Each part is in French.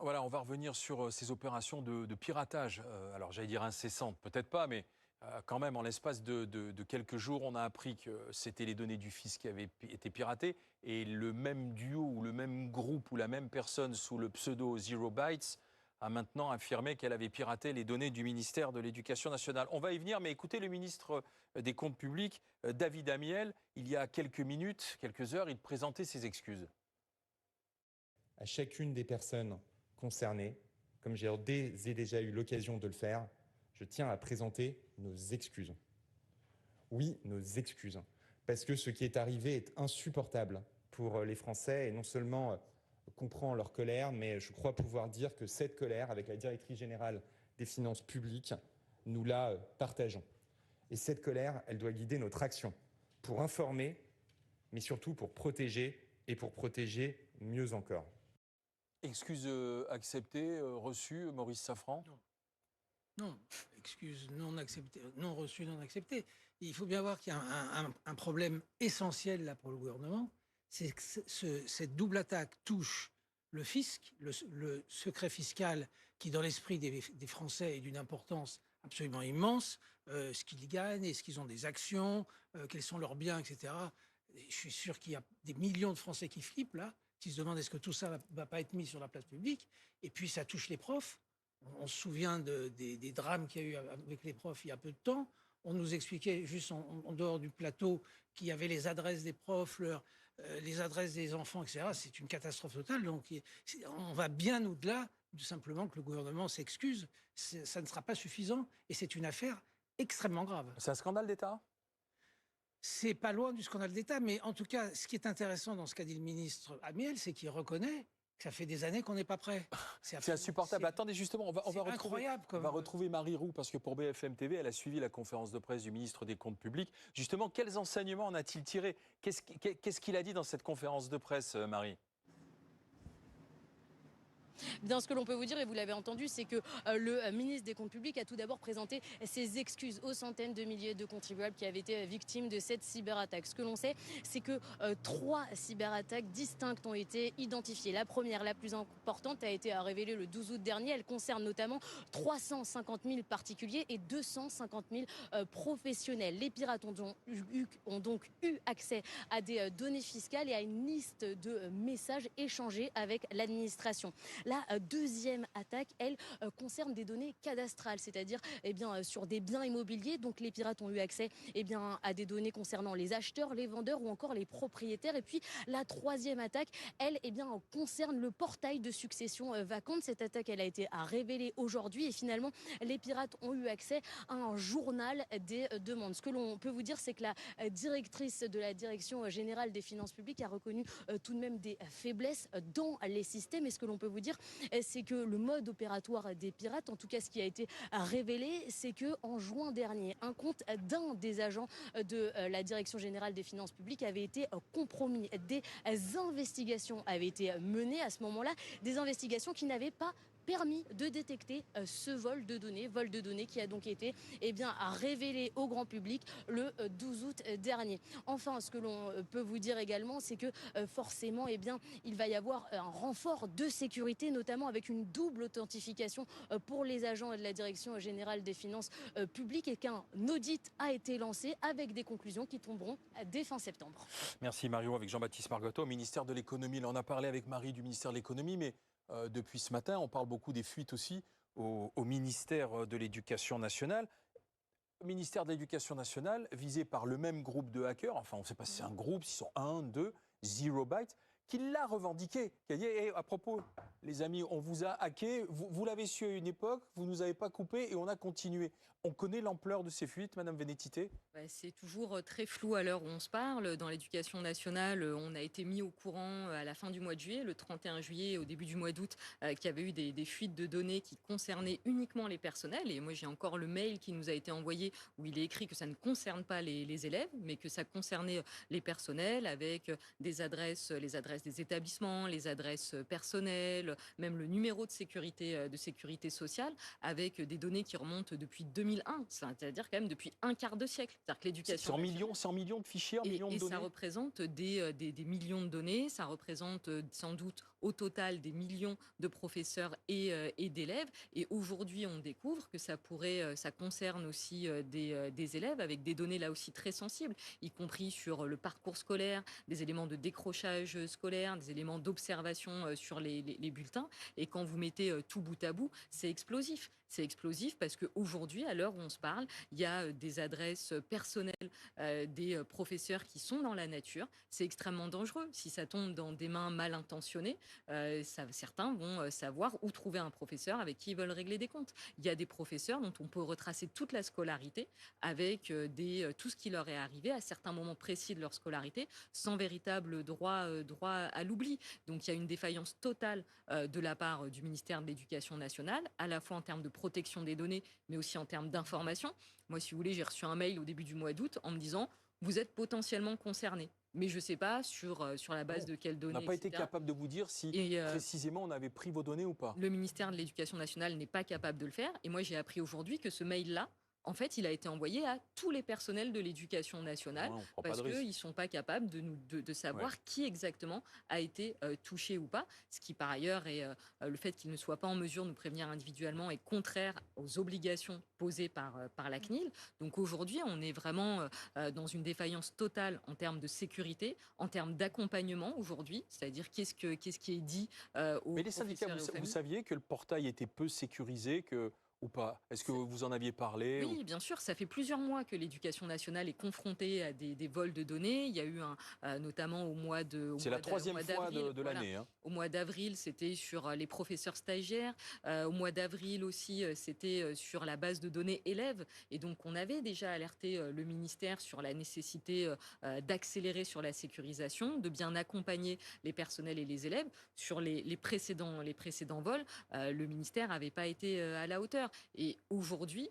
Voilà, on va revenir sur ces opérations de piratage. Alors, j'allais dire incessantes, peut-être pas, mais quand même, en l'espace de quelques jours, on a appris que c'était les données du fisc qui avaient été piratées. Et le même duo ou le même groupe ou la même personne sous le pseudo Zero Bytes a maintenant affirmé qu'elle avait piraté les données du ministère de l'Éducation nationale. On va y venir, mais écoutez le ministre des Comptes publics, David Amiel, il y a quelques minutes, quelques heures, il présentait ses excuses. À chacune des personnes concernées, comme j'ai déjà eu l'occasion de le faire, je tiens à présenter nos excuses. Oui, nos excuses. Parce que ce qui est arrivé est insupportable pour les Français et non seulement comprend leur colère, mais je crois pouvoir dire que cette colère, avec la directrice générale des finances publiques, nous la partageons. Et cette colère, elle doit guider notre action pour informer, mais surtout pour protéger et pour protéger mieux encore. Excuses acceptées, reçues, Maurice Safran? Non. Non, excuse non acceptée, non reçue, non acceptée. Il faut bien voir qu'il y a un problème essentiel là pour le gouvernement, c'est que cette double attaque touche le fisc, le secret fiscal qui dans l'esprit des Français est d'une importance absolument immense, ce qu'ils y gagnent, est-ce qu'ils ont des actions, quels sont leurs biens, etc. Et je suis sûr qu'il y a des millions de Français qui flippent là, qui se demandent est-ce que tout ça va pas être mis sur la place publique. Et puis ça touche les profs. On se souvient des drames qu'il y a eu avec les profs il y a peu de temps. On nous expliquait juste en dehors du plateau qu'il y avait les adresses des profs, les adresses des enfants, etc. C'est une catastrophe totale. Donc on va bien au-delà de simplement que le gouvernement s'excuse. Ça ne sera pas suffisant et c'est une affaire extrêmement grave. C'est un scandale d'État? C'est pas loin du scandale d'État, mais en tout cas, ce qui est intéressant dans ce qu'a dit le ministre Amiel, c'est qu'il reconnaît que ça fait des années qu'on n'est pas prêt. C'est insupportable. Attendez, justement, on va retrouver Marie Roux, parce que pour BFM TV, elle a suivi la conférence de presse du ministre des Comptes publics. Justement, quels enseignements en a-t-il tiré? Qu'est-ce qu'il a dit dans cette conférence de presse, Marie? Bien, ce que l'on peut vous dire, et vous l'avez entendu, c'est que le ministre des Comptes publics a tout d'abord présenté ses excuses aux centaines de milliers de contribuables qui avaient été victimes de cette cyberattaque. Ce que l'on sait, c'est que 3 cyberattaques distinctes ont été identifiées. La première, la plus importante, a été révélée le 12 août dernier. Elle concerne notamment 350 000 particuliers et 250 000 professionnels. Les pirates ont donc eu accès à des données fiscales et à une liste de messages échangés avec l'administration. La deuxième attaque, elle, concerne des données cadastrales, c'est-à-dire sur des biens immobiliers. Donc les pirates ont eu accès à des données concernant les acheteurs, les vendeurs ou encore les propriétaires. Et puis la troisième attaque, elle, concerne le portail de succession vacante. Cette attaque, elle a été révélée aujourd'hui et finalement, les pirates ont eu accès à un journal des demandes. Ce que l'on peut vous dire, c'est que la directrice de la Direction générale des finances publiques a reconnu tout de même des faiblesses dans les systèmes. Et ce que l'on peut vous dire, c'est que le mode opératoire des pirates, en tout cas ce qui a été révélé, c'est que en juin dernier, un compte d'un des agents de la Direction générale des finances publiques avait été compromis. Des investigations avaient été menées à ce moment-là, des investigations qui n'avaient pas permis de détecter ce vol de données qui a donc été révélé au grand public le 12 août dernier. Enfin, ce que l'on peut vous dire également, c'est que forcément, il va y avoir un renfort de sécurité, notamment avec une double authentification pour les agents de la Direction générale des finances publiques et qu'un audit a été lancé avec des conclusions qui tomberont dès fin septembre. Merci Mario, avec Jean-Baptiste Margoteau, au ministère de l'économie. Là, on a parlé avec Marie du ministère de l'économie, mais depuis ce matin, on parle beaucoup des fuites aussi au ministère de l'Éducation nationale. Le ministère de l'Éducation nationale, visé par le même groupe de hackers, enfin on ne sait pas si c'est un groupe, s'ils sont 1, 2, Zero Byte, qui l'a revendiqué, qui a dit à propos, les amis, on vous a hacké, vous l'avez su à une époque, vous ne nous avez pas coupé et on a continué. On connaît l'ampleur de ces fuites, Madame Vénétité? C'est toujours très flou à l'heure où on se parle. Dans l'éducation nationale, on a été mis au courant à la fin du mois de juillet, le 31 juillet, au début du mois d'août, qu'il y avait eu des fuites de données qui concernaient uniquement les personnels. Et moi, j'ai encore le mail qui nous a été envoyé où il est écrit que ça ne concerne pas les élèves, mais que ça concernait les personnels avec les adresses adresses des établissements, les adresses personnelles, même le numéro de sécurité sociale, avec des données qui remontent depuis 2001, c'est-à-dire quand même depuis un quart de siècle. C'est-à-dire que l'éducation nationale... C'est en millions de fichiers, en millions de Et données. ça représente des millions de données, ça représente sans doute au total des millions de professeurs et d'élèves. Et aujourd'hui, on découvre que ça concerne aussi des élèves avec des données là aussi très sensibles, y compris sur le parcours scolaire, des éléments de décrochage scolaire, des éléments d'observation sur les bulletins. Et quand vous mettez tout bout à bout, c'est explosif. C'est explosif parce qu'aujourd'hui, à l'heure où on se parle, il y a des adresses personnelles des professeurs qui sont dans la nature. C'est extrêmement dangereux. Si ça tombe dans des mains mal intentionnées, certains vont savoir où trouver un professeur avec qui ils veulent régler des comptes. Il y a des professeurs dont on peut retracer toute la scolarité avec tout ce qui leur est arrivé à certains moments précis de leur scolarité sans véritable droit à l'oubli. Donc il y a une défaillance totale de la part du ministère de l'Éducation nationale, à la fois en termes de protection des données, mais aussi en termes d'information. Moi, si vous voulez, j'ai reçu un mail au début du mois d'août en me disant « vous êtes potentiellement concerné ». Mais je ne sais pas sur la base de quelles données, On n'a pas été etc. capable de vous dire si précisément on avait pris vos données ou pas. Le ministère de l'Éducation nationale n'est pas capable de le faire. Et moi, j'ai appris aujourd'hui que ce mail-là, en fait, il a été envoyé à tous les personnels de l'éducation nationale parce qu'ils ne sont pas capables de savoir qui exactement a été touché ou pas. Ce qui, par ailleurs, est le fait qu'ils ne soient pas en mesure de nous prévenir individuellement est contraire aux obligations posées par la CNIL. Donc aujourd'hui, on est vraiment dans une défaillance totale en termes de sécurité, en termes d'accompagnement aujourd'hui, c'est-à-dire qu'est-ce qui est dit aux Mais les syndicats, vous saviez que le portail était peu sécurisé ou pas? Est-ce que vous en aviez parlé? Oui, bien sûr. Ça fait plusieurs mois que l'Éducation nationale est confrontée à des vols de données. Il y a eu notamment au mois de... C'est la troisième fois de l'année. Hein. Au mois d'avril, c'était sur les professeurs stagiaires. Au mois d'avril aussi, c'était sur la base de données élèves. Et donc, on avait déjà alerté le ministère sur la nécessité d'accélérer sur la sécurisation, de bien accompagner les personnels et les élèves. Sur les précédents vols, le ministère n'avait pas été à la hauteur. Et aujourd'hui,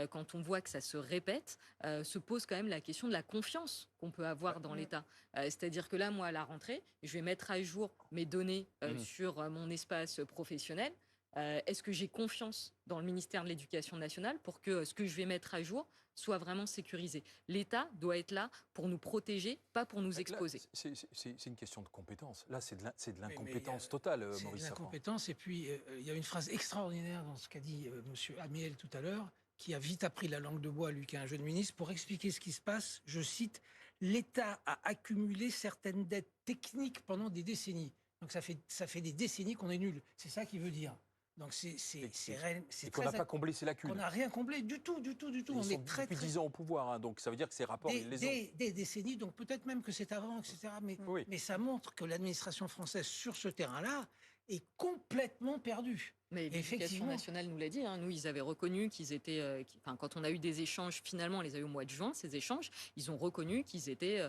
quand on voit que ça se répète, se pose quand même la question de la confiance qu'on peut avoir dans l'État. C'est-à-dire que là, moi, à la rentrée, je vais mettre à jour mes données sur mon espace professionnel. Est-ce que j'ai confiance dans le ministère de l'Éducation nationale pour que ce que je vais mettre à jour soit vraiment sécurisé? L'État doit être là pour nous protéger, pas pour nous exposer. C'est une question de compétence. Là, c'est de l'incompétence totale, Maurice Safran. C'est de l'incompétence. Et puis, il y a une phrase extraordinaire dans ce qu'a dit M. Amiel tout à l'heure, qui a vite appris la langue de bois, lui qui est un jeune ministre, pour expliquer ce qui se passe. Je cite, « L'État a accumulé certaines dettes techniques pendant des décennies ». Donc ça fait des décennies qu'on est nul. C'est ça qu'il veut dire. Donc c'est qu'on n'a pas comblé ces lacunes. On n'a rien comblé du tout. On est très, depuis 10 ans au pouvoir, hein, donc ça veut dire que ces rapports, ils les ont. Des décennies, donc peut-être même que c'est avant, etc. Mais ça montre que l'administration française, sur ce terrain-là, est complètement perdue. Mais l'Éducation nationale nous l'a dit. Hein. Nous, ils avaient reconnu qu'ils étaient... quand on a eu des échanges, finalement, on les a eu au mois de juin, ces échanges, ils ont reconnu qu'ils étaient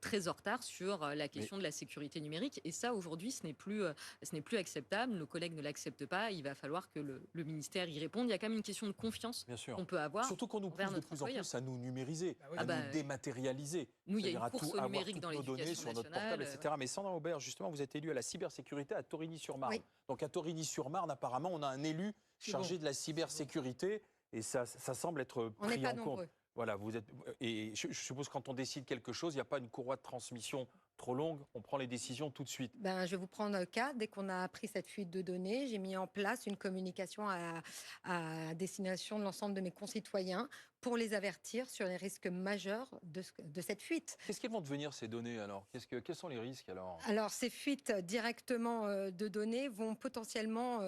très en retard sur la question de la sécurité numérique. Et ça, aujourd'hui, ce n'est plus acceptable. Nos collègues ne l'acceptent pas. Il va falloir que le ministère y réponde. Il y a quand même une question de confiance qu'on peut avoir. Surtout qu'on nous pousse de plus en plus à nous numériser, à nous dématérialiser. Nous, il y a une course au numérique dans l'éducation sur notre portable, etc. Mais Sandra Aubert, justement, vous êtes élue à la cybersécurité à Torigny-sur-Marne. Oui. Donc à Torigny-sur-Marne, apparemment, on a un élu chargé de la cybersécurité et ça semble être pris en compte. Voilà, et je suppose que quand on décide quelque chose, il n'y a pas une courroie de transmission trop longue, on prend les décisions tout de suite. Je vais vous prendre un cas. Dès qu'on a appris cette fuite de données, j'ai mis en place une communication à destination de l'ensemble de mes concitoyens pour les avertir sur les risques majeurs de cette fuite. Qu'est-ce qu'elles vont devenir ces données alors? Quels sont les risques alors? Alors ces fuites directement de données vont potentiellement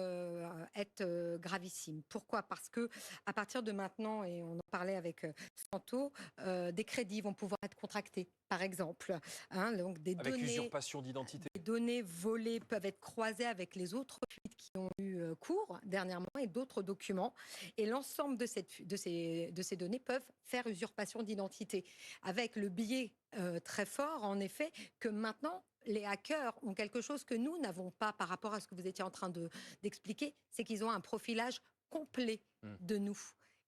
être gravissimes. Pourquoi? Parce que à partir de maintenant, et on en parlait avec Santo, des crédits vont pouvoir être contractés, par exemple. Hein, donc des avec données, usurpation d'identité. Les données volées peuvent être croisées avec les autres fuites qui ont eu cours dernièrement et d'autres documents. Et l'ensemble de ces données peuvent faire usurpation d'identité. Avec le biais très fort, en effet, que maintenant, les hackers ont quelque chose que nous n'avons pas par rapport à ce que vous étiez en train d'expliquer, c'est qu'ils ont un profilage complet de nous.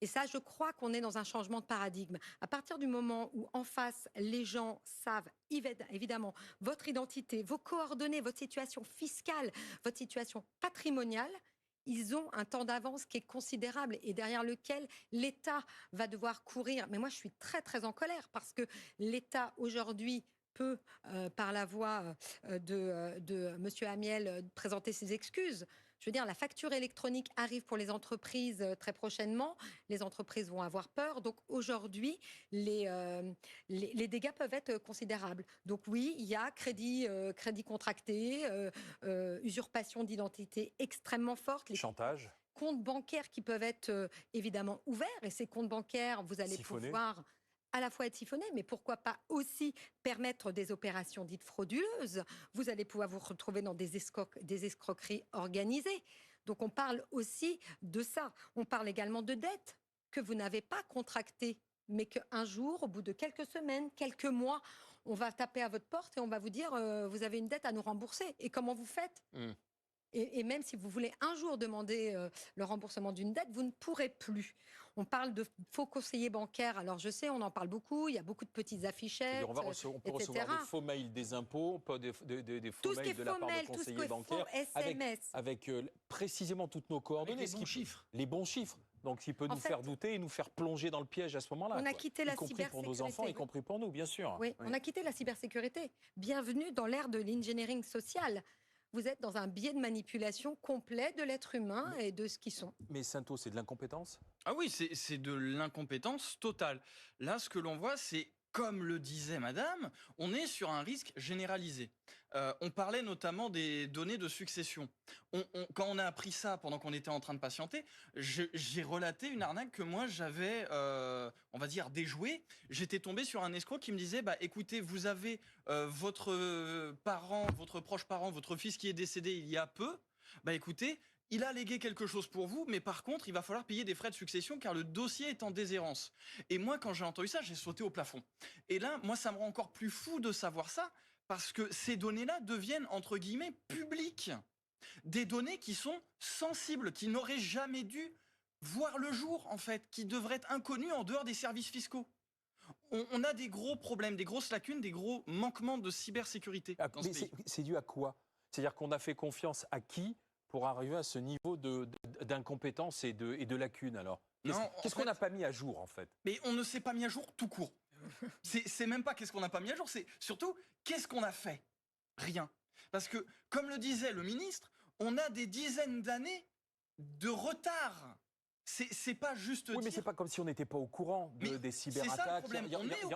Et ça, je crois qu'on est dans un changement de paradigme. À partir du moment où en face, les gens savent évidemment votre identité, vos coordonnées, votre situation fiscale, votre situation patrimoniale, ils ont un temps d'avance qui est considérable et derrière lequel l'État va devoir courir. Mais moi, je suis très, très en colère parce que l'État, aujourd'hui, peut, par la voix de M. Amiel, présenter ses excuses. Je veux dire, la facture électronique arrive pour les entreprises très prochainement. Les entreprises vont avoir peur. Donc aujourd'hui, les dégâts peuvent être considérables. Donc oui, il y a crédit contracté, usurpation d'identité extrêmement forte. Les Chantage. comptes bancaires qui peuvent être évidemment ouverts. Et ces comptes bancaires, vous allez Siphonnés. pouvoir à la fois être siphonnés, mais pourquoi pas aussi permettre des opérations dites frauduleuses. Vous allez pouvoir vous retrouver dans des escroqueries organisées. Donc on parle aussi de ça. On parle également de dettes que vous n'avez pas contractées, mais qu'un jour, au bout de quelques semaines, quelques mois, on va taper à votre porte et on va vous dire vous avez une dette à nous rembourser. Et comment vous faites et même si vous voulez un jour demander le remboursement d'une dette, vous ne pourrez plus. On parle de faux conseillers bancaires. Alors je sais, on en parle beaucoup. Il y a beaucoup de petites affichettes, On peut recevoir des faux mails des impôts, pas des faux mails de la part de conseillers bancaires, avec précisément toutes nos coordonnées. Avec les bons chiffres. Les bons chiffres. Donc, il peut nous faire douter et nous faire plonger dans le piège à ce moment-là. On a quitté la y compris pour nos enfants, y compris pour nous, bien sûr. Oui, on a quitté la cybersécurité. Bienvenue dans l'ère de l'engineering social. Vous êtes dans un biais de manipulation complet de l'être humain et de ce qu'ils sont. Mais Santho, c'est de l'incompétence? Ah oui, c'est de l'incompétence totale. Là, ce que l'on voit, c'est, comme le disait madame, on est sur un risque généralisé. On parlait notamment des données de succession. Quand on a appris ça pendant qu'on était en train de patienter, j'ai relaté une arnaque que moi j'avais, on va dire, déjouée. J'étais tombé sur un escroc qui me disait, bah écoutez, vous avez votre parent, votre proche parent, votre fils qui est décédé il y a peu. Bah écoutez, il a légué quelque chose pour vous, mais par contre, il va falloir payer des frais de succession car le dossier est en déshérence. Et moi, quand j'ai entendu ça, j'ai sauté au plafond. Et là, moi, ça me rend encore plus fou de savoir ça parce que ces données-là deviennent, entre guillemets, publiques. Des données qui sont sensibles, qui n'auraient jamais dû voir le jour, en fait, qui devraient être inconnues en dehors des services fiscaux. On a des gros problèmes, des grosses lacunes, des gros manquements de cybersécurité dans ce pays. C'est dû à quoi? C'est-à-dire qu'on a fait confiance à qui pour arriver à ce niveau d'incompétence et de lacunes, alors? Qu'est-ce qu'on n'a pas mis à jour, en fait? Mais on ne s'est pas mis à jour tout court. C'est même pas qu'est-ce qu'on n'a pas mis à jour, c'est surtout qu'est-ce qu'on a fait? Rien. Parce que, comme le disait le ministre, on a des dizaines d'années de retard. C'est pas juste Oui, mais c'est pas comme si on n'était pas au courant des cyberattaques. C'est ça le problème.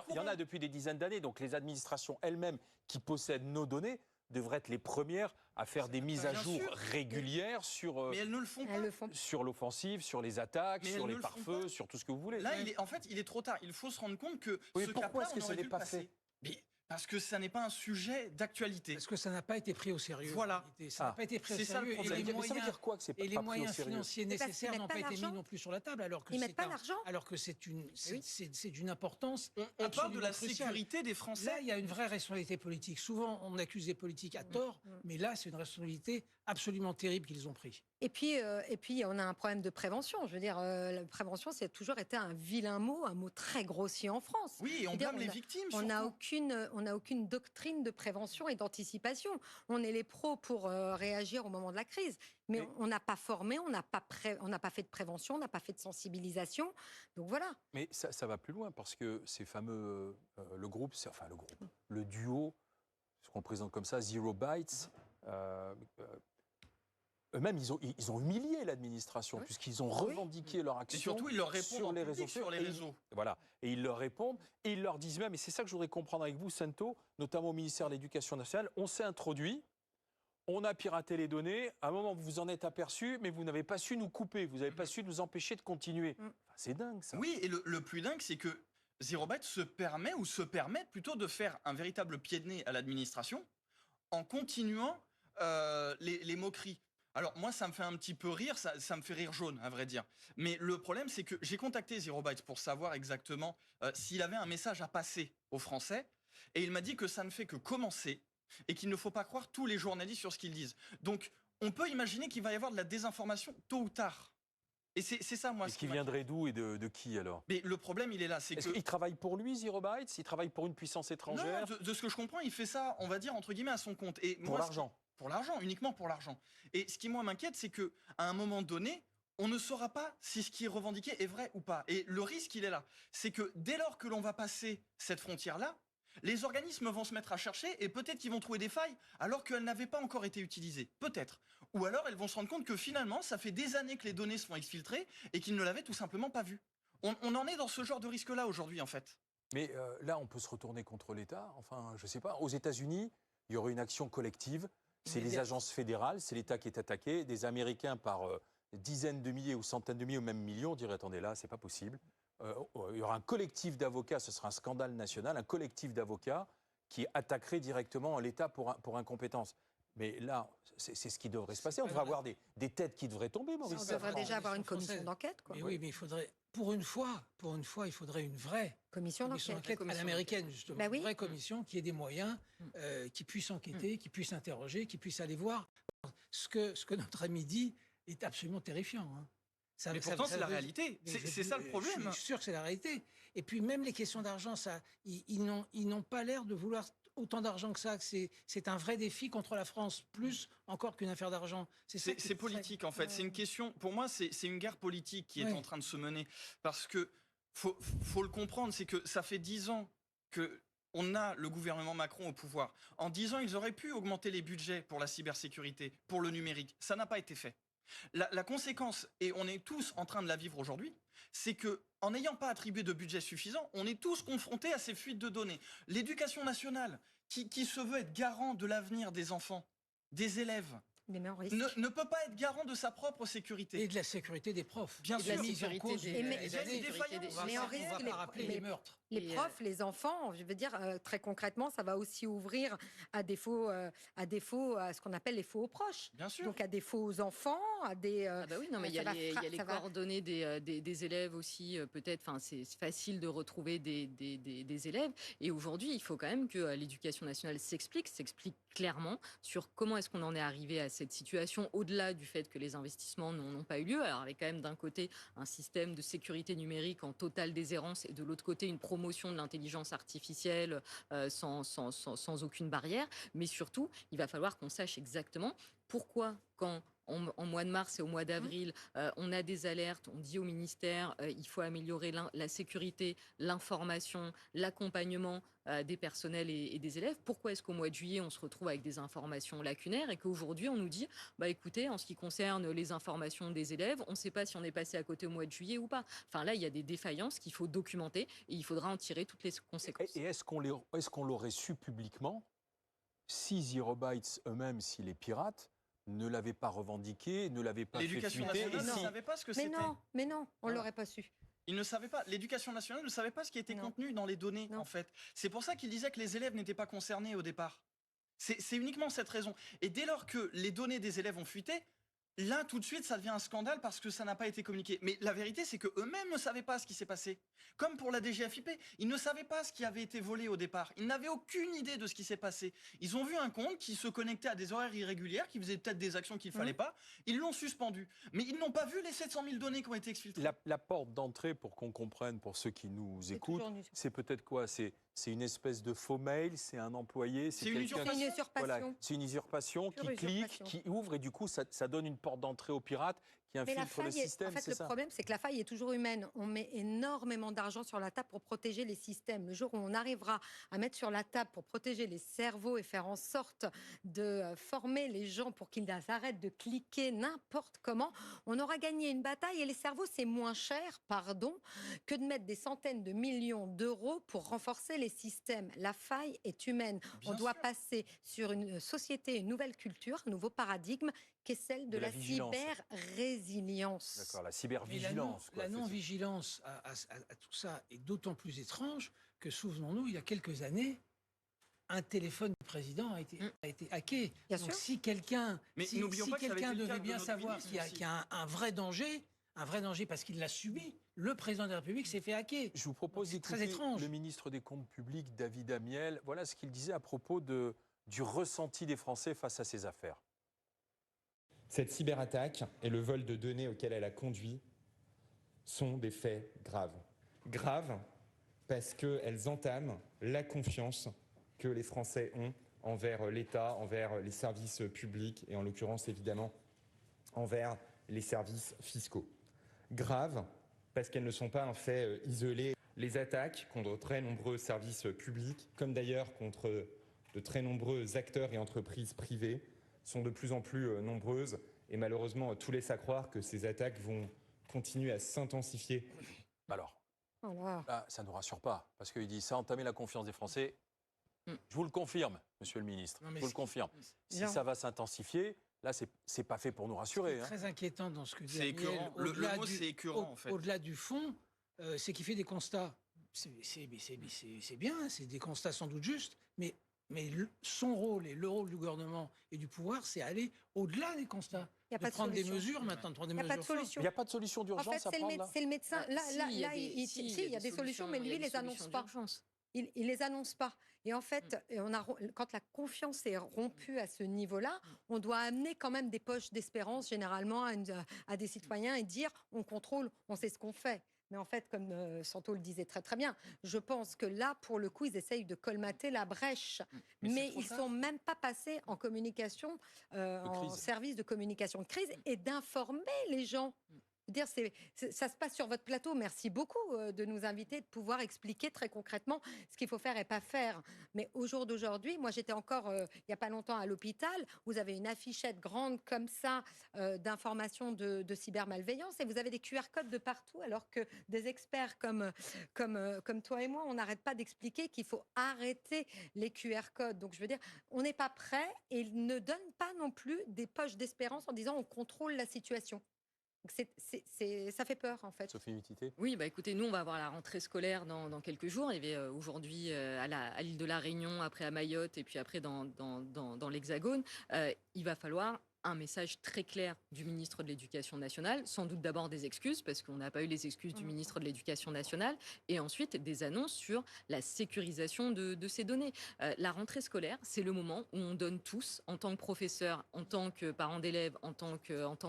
Il y en a depuis des dizaines d'années, donc les administrations elles-mêmes qui possèdent nos données devraient être les premières à faire des mises à jour régulières sur, mais elles ne le font pas. Sur l'offensive, sur les attaques, sur les pare-feux, sur tout ce que vous voulez. Là, en fait, il est trop tard. Il faut se rendre compte que oui, ce pourquoi cap-là, est-ce que ça n'est pas fait? Parce que ça n'est pas un sujet d'actualité. Parce que ça n'a pas été pris au sérieux. Voilà. Ça n'a pas été pris au C'est ça le sérieux. problème. Ça veut dire quoi que c'est pas Et les pris au moyens sérieux? financiers nécessaires n'ont pas été mis non plus sur la table, alors que c'est d'une importance On parle de la cruciale. sécurité des Français. Là, il y a une vraie responsabilité politique. Souvent, on accuse les politiques à tort, mais là, c'est une responsabilité absolument terrible qu'ils ont prise. Et puis, on a un problème de prévention. Je veux dire, la prévention, c'est toujours été un vilain mot, un mot très grossier en France. Oui, et on blâme les victimes. On n'a aucune doctrine de prévention et d'anticipation. On est les pros pour réagir au moment de la crise, mais on n'a pas formé, on n'a pas fait de prévention, on n'a pas fait de sensibilisation. Donc voilà. Mais ça va plus loin parce que ces fameux le duo, ce qu'on présente comme ça, Zero Bytes. Eux-mêmes, ils ont humilié l'administration puisqu'ils ont revendiqué leur action. Et surtout, ils leur répondent sur les réseaux. Voilà. Et ils leur répondent et ils leur disent même, et c'est ça que je voudrais comprendre avec vous, Santho, notamment au ministère de l'Éducation nationale, on s'est introduit, on a piraté les données, à un moment vous vous en êtes aperçu, mais vous n'avez pas su nous couper, vous n'avez pas su nous empêcher de continuer. Enfin, c'est dingue ça. Oui, et le plus dingue, c'est que Zero Byte se permet plutôt de faire un véritable pied de nez à l'administration en continuant les moqueries. Alors moi, ça me fait un petit peu rire, ça me fait rire jaune, à vrai dire. Mais le problème, c'est que j'ai contacté Zero Byte pour savoir exactement s'il avait un message à passer aux Français. Et il m'a dit que ça ne fait que commencer et qu'il ne faut pas croire tous les journalistes sur ce qu'ils disent. Donc, on peut imaginer qu'il va y avoir de la désinformation tôt ou tard. Et c'est ça, moi, Et ce qui qui viendrait d'où et de qui alors? Mais le problème, il est là, c'est Est-ce que... qu'il travaille pour lui, Zero Bytes? Il travaille pour une puissance étrangère? Non, de ce que je comprends, il fait ça, on va dire, entre guillemets, à son compte. Et Pour moi, l'argent. Pour l'argent, uniquement pour l'argent. Et ce qui, moi, m'inquiète, c'est que à un moment donné, on ne saura pas si ce qui est revendiqué est vrai ou pas. Et le risque, il est là. C'est que dès lors que l'on va passer cette frontière-là, les organismes vont se mettre à chercher et peut-être qu'ils vont trouver des failles alors qu'elles n'avaient pas encore été utilisées. Peut-être. Ou alors elles vont se rendre compte que finalement, ça fait des années que les données se font exfiltrer et qu'ils ne l'avaient tout simplement pas vu. On en est dans ce genre de risque-là aujourd'hui, en fait. Mais là, on peut se retourner contre l'État. Enfin, je ne sais pas. Aux États-Unis, il y aurait une action collective. C'est les agences fédérales, c'est l'État qui est attaqué. Des Américains par dizaines de milliers ou centaines de milliers ou même millions diraient attendez, là, c'est pas possible. Il y aura un collectif d'avocats, ce sera un scandale national, un collectif d'avocats qui attaquerait directement l'État pour incompétence. Mais là, c'est ce qui devrait se passer. On devrait avoir des têtes qui devraient tomber, Maurice. On devrait déjà avoir une commission française. d'enquête, quoi. Mais oui, mais il faudrait, pour une fois, il faudrait une vraie Commission commission d'enquête. d'enquête à l'américaine, justement. Bah oui. Une vraie commission qui ait des moyens, qui puisse enquêter, qui puisse interroger, qui puisse aller voir. Ce que notre ami dit est absolument terrifiant. Hein. Mais pourtant, c'est la réalité. C'est ça le problème. Je suis sûr que c'est la réalité. Et puis même les questions d'argent, ils n'ont pas l'air de vouloir autant d'argent que ça. C'est un vrai défi contre la France, plus encore qu'une affaire d'argent. C'est politique, en fait. C'est une question, pour moi, c'est une guerre politique qui est en train de se mener. Parce que, faut le comprendre, c'est que ça fait 10 ans que on a le gouvernement Macron au pouvoir. En 10 ans, ils auraient pu augmenter les budgets pour la cybersécurité, pour le numérique. Ça n'a pas été fait. La conséquence, et on est tous en train de la vivre aujourd'hui, c'est que en n'ayant pas attribué de budget suffisant, on est tous confrontés à ces fuites de données. L'éducation nationale, qui se veut être garant de l'avenir des enfants, des élèves, ne peut pas être garant de sa propre sécurité. Et de la sécurité des profs. Bien sûr. La mise en cause des défaillances. On va pas rappeler les meurtres. Les profs, les enfants, je veux dire, très concrètement, ça va aussi ouvrir à défaut à ce qu'on appelle les faux proches. Bien sûr. Donc à des faux enfants, à des... Ah bah oui, non, mais il y a les coordonnées des élèves aussi, peut-être. Enfin, c'est facile de retrouver des élèves. Et aujourd'hui, il faut quand même que l'éducation nationale s'explique clairement sur comment est-ce qu'on en est arrivé à cette situation, au-delà du fait que les investissements n'ont pas eu lieu. Alors, avec quand même d'un côté un système de sécurité numérique en totale déshérence et de l'autre côté une promotion de l'intelligence artificielle sans aucune barrière. Mais surtout, il va falloir qu'on sache exactement pourquoi, quand en mois de mars et au mois d'avril, on a des alertes, on dit au ministère il faut améliorer la sécurité, l'information, l'accompagnement des personnels et des élèves. Pourquoi est-ce qu'au mois de juillet, on se retrouve avec des informations lacunaires et qu'aujourd'hui, on nous dit, bah écoutez, en ce qui concerne les informations des élèves, on ne sait pas si on est passé à côté au mois de juillet ou pas. Enfin là, il y a des défaillances qu'il faut documenter et il faudra en tirer toutes les conséquences. Et est-ce qu'on l'aurait su publiquement si Zero Bytes eux-mêmes, si les pirates, ne l'avaient pas revendiqué, ne l'avaient pas fait L'éducation fuiter? nationale ne savait pas ce que c'était. Mais non, on ne l'aurait pas su. Ils ne savaient pas. L'éducation nationale ne savait pas ce qui était contenu dans les données, en fait. C'est pour ça qu'ils disaient que les élèves n'étaient pas concernés au départ. C'est uniquement cette raison. Et dès lors que les données des élèves ont fuité, là, tout de suite, ça devient un scandale parce que ça n'a pas été communiqué. Mais la vérité, c'est qu'eux-mêmes ne savaient pas ce qui s'est passé. Comme pour la DGFiP, ils ne savaient pas ce qui avait été volé au départ. Ils n'avaient aucune idée de ce qui s'est passé. Ils ont vu un compte qui se connectait à des horaires irrégulières, qui faisait peut-être des actions qu'il ne fallait pas. Ils l'ont suspendu. Mais ils n'ont pas vu les 700 000 données qui ont été exfiltrées. La porte d'entrée, pour qu'on comprenne, pour ceux qui nous écoutent, c'est peut-être quoi? C'est une espèce de faux mail, c'est un employé, c'est une usurpation. Voilà, c'est une usurpation qui clique, qui ouvre et du coup ça donne une porte d'entrée aux pirates qui infiltrent le système. En fait, le problème, c'est que la faille est toujours humaine. On met énormément d'argent sur la table pour protéger les systèmes. Le jour où on arrivera à mettre sur la table pour protéger les cerveaux et faire en sorte de former les gens pour qu'ils arrêtent de cliquer n'importe comment, on aura gagné une bataille. Et les cerveaux, c'est moins cher, que de mettre des centaines de millions d'euros pour renforcer les systèmes. La faille est humaine. On doit passer sur une société, une nouvelle culture, un nouveau paradigme, qui est celle de la cyber-résilience. D'accord, la cyber-vigilance. La non-vigilance à tout ça est d'autant plus étrange que, souvenons-nous, il y a quelques années, un téléphone du président a été hacké. Bien Donc sûr. si quelqu'un devait bien savoir qu'il y a un vrai danger parce qu'il l'a subi, le président de la République s'est fait hacker. Je vous propose d'écouter le ministre des Comptes publics, David Amiel. Voilà ce qu'il disait à propos du ressenti des Français face à ces affaires. Cette cyberattaque et le vol de données auquel elle a conduit sont des faits graves. Graves parce qu'elles entament la confiance que les Français ont envers l'État, envers les services publics et en l'occurrence évidemment envers les services fiscaux. Graves parce qu'elles ne sont pas un fait isolé. Les attaques contre très nombreux services publics, comme d'ailleurs contre de très nombreux acteurs et entreprises privées, sont de plus en plus nombreuses et malheureusement tout laisse à croire que ces attaques vont continuer à s'intensifier. Alors, Voilà. là, ça ne nous rassure pas, parce qu'il dit ça a entamé la confiance des Français. Je vous le confirme, monsieur le ministre, Non, mais je vous le ce qui- confirme. Si Non. ça va s'intensifier, là, c'est pas fait pour nous rassurer. Hein. Très inquiétant dans ce que dit C'est Amiel, écœurant. Le au-delà mot, du- c'est écœurant, en fait. Au-delà du fond, c'est qu'il fait des constats. C'est bien, c'est des constats sans doute justes, mais son rôle et le rôle du gouvernement et du pouvoir, c'est aller au-delà des constats. Il n'y a De pas de prendre des solution. mesures maintenant, de prendre des Il n'y a pas de mesures fortes. solution. Il n'y a pas de solution En d'urgence fait, à prendre là c'est le médecin. Là, Si, là, il y a là, des- il si, il y a des solutions, mais il y lui, a il des les annonce solutions pas. d'urgence. Il les annonce pas. Et en fait, quand la confiance est rompue à ce niveau-là, on doit amener quand même des poches d'espérance généralement à des citoyens et dire on contrôle, on sait ce qu'on fait. Mais en fait, comme Santo le disait très très bien, je pense que là, pour le coup, ils essayent de colmater la brèche. Mais c'est Mais trop ils tard. sont même pas passés en communication, en crise. service de communication de crise et d'informer les gens. Je veux dire, ça se passe sur votre plateau. Merci beaucoup de nous inviter, de pouvoir expliquer très concrètement ce qu'il faut faire et pas faire. Mais au jour d'aujourd'hui, moi j'étais encore il n'y a pas longtemps à l'hôpital. Vous avez une affichette grande comme ça d'informations de cybermalveillance et vous avez des QR codes de partout, alors que des experts comme toi et moi, on n'arrête pas d'expliquer qu'il faut arrêter les QR codes. Donc je veux dire, on n'est pas prêt et ils ne donnent pas non plus des poches d'espérance en disant on contrôle la situation. Donc ça fait peur en fait. Sophie Mitité. Oui, bah écoutez, nous, on va avoir la rentrée scolaire dans quelques jours. Il y avait aujourd'hui à l'île de la Réunion, après à Mayotte et puis après dans l'Hexagone. Il va falloir un message très clair du ministre de l'Éducation nationale, sans doute d'abord des excuses, parce qu'on n'a pas eu les excuses du ministre de l'Éducation nationale, et ensuite des annonces sur la sécurisation de ces données. La rentrée scolaire, c'est le moment où on donne tous, en tant que professeur, en tant que parents d'élèves, en tant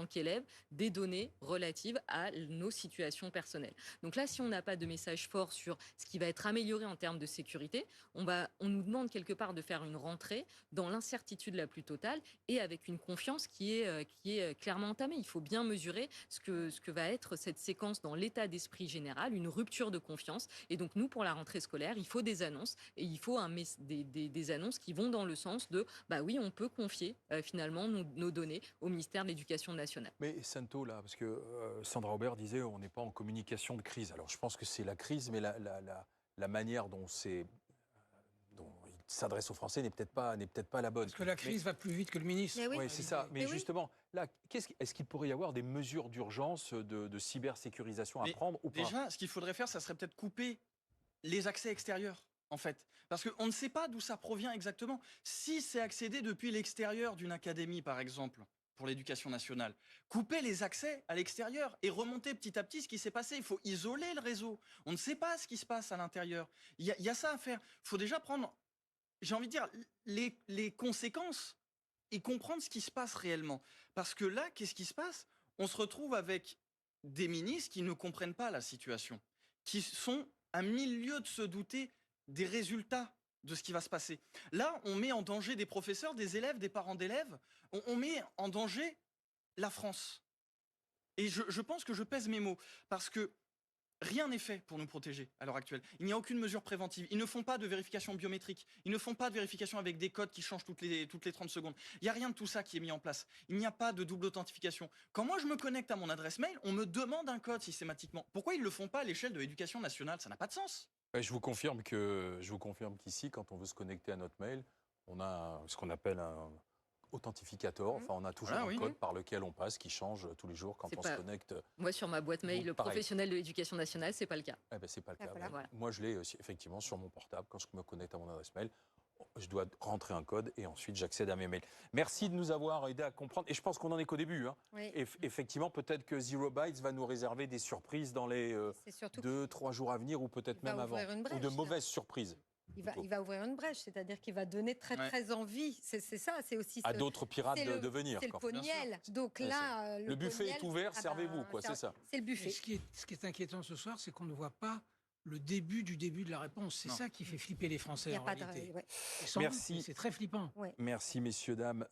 qu'élèves, des données relatives à nos situations personnelles. Donc là, si on n'a pas de message fort sur ce qui va être amélioré en termes de sécurité, on nous demande quelque part de faire une rentrée dans l'incertitude la plus totale et avec une confiance qui est clairement entamée. Il faut bien mesurer ce que va être cette séquence dans l'état d'esprit général, une rupture de confiance. Et donc nous, pour la rentrée scolaire, il faut des annonces et il faut des annonces qui vont dans le sens de, bah oui, on peut confier finalement nos données au ministère de l'Éducation nationale. Mais Santo, là, parce que Sandra Aubert disait on n'est pas en communication de crise. Alors je pense que c'est la crise, mais la manière dont il s'adresse aux Français n'est peut-être pas la bonne. Parce que la crise va plus vite que le ministre. Mais oui. Oui, c'est ça. Mais Mais oui. justement, là, est-ce qu'il pourrait y avoir des mesures d'urgence de cybersécurisation à Mais prendre ou pas? Déjà, ce qu'il faudrait faire, ça serait peut-être couper les accès extérieurs, en fait. Parce qu'on ne sait pas d'où ça provient exactement. Si c'est accédé depuis l'extérieur d'une académie, par exemple, pour l'éducation nationale, couper les accès à l'extérieur et remonter petit à petit ce qui s'est passé. Il faut isoler le réseau. On ne sait pas ce qui se passe à l'intérieur. Il y a ça à faire. Il faut déjà prendre, j'ai envie de dire, les conséquences et comprendre ce qui se passe réellement. Parce que là, qu'est-ce qui se passe? On se retrouve avec des ministres qui ne comprennent pas la situation, qui sont à mille lieues de se douter des résultats de ce qui va se passer. Là, on met en danger des professeurs, des élèves, des parents d'élèves. On met en danger la France. Et je pense que je pèse mes mots, parce que rien n'est fait pour nous protéger à l'heure actuelle. Il n'y a aucune mesure préventive. Ils ne font pas de vérification biométrique. Ils ne font pas de vérification avec des codes qui changent toutes les 30 secondes. Il n'y a rien de tout ça qui est mis en place. Il n'y a pas de double authentification. Quand moi je me connecte à mon adresse mail, on me demande un code systématiquement. Pourquoi ils ne le font pas à l'échelle de l'éducation nationale? Ça n'a pas de sens. Je vous confirme qu'ici, quand on veut se connecter à notre mail, on a ce qu'on appelle un authentificateur. Enfin, on a toujours Voilà, un oui. code par lequel on passe qui change tous les jours quand C'est on pas- se connecte. Moi, sur ma boîte mail Donc, pareil. professionnelle de l'Éducation nationale, c'est pas le cas. Eh ben, c'est pas le Ah, cas. voilà. Voilà. Moi, je l'ai effectivement sur mon portable. Quand je me connecte à mon adresse mail, je dois rentrer un code et ensuite j'accède à mes mails. Merci de nous avoir aidé à comprendre. Et je pense qu'on n'en est qu'au début. Hein. Oui. Effectivement, peut-être que Zero Bytes va nous réserver des surprises dans les C'est surtout 2-3 jours à venir ou peut-être va même avant. ouvrir une Ou brèche, de là. mauvaises surprises. plutôt. il va ouvrir une brèche, c'est-à-dire qu'il va donner très envie. C'est ça, c'est aussi À d'autres pirates de venir. C'est le quoi. pogniel. Donc Ouais, là, Le buffet pogniel, est ouvert, servez-vous, quoi, c'est ça. C'est le Et buffet. ce qui est inquiétant ce soir, c'est qu'on ne voit pas le début du début de la réponse. C'est Non. ça qui fait flipper les Il Français n'y a en pas de. réalité. Ouais. Et sans Merci. doute, c'est très flippant. Merci, messieurs, dames.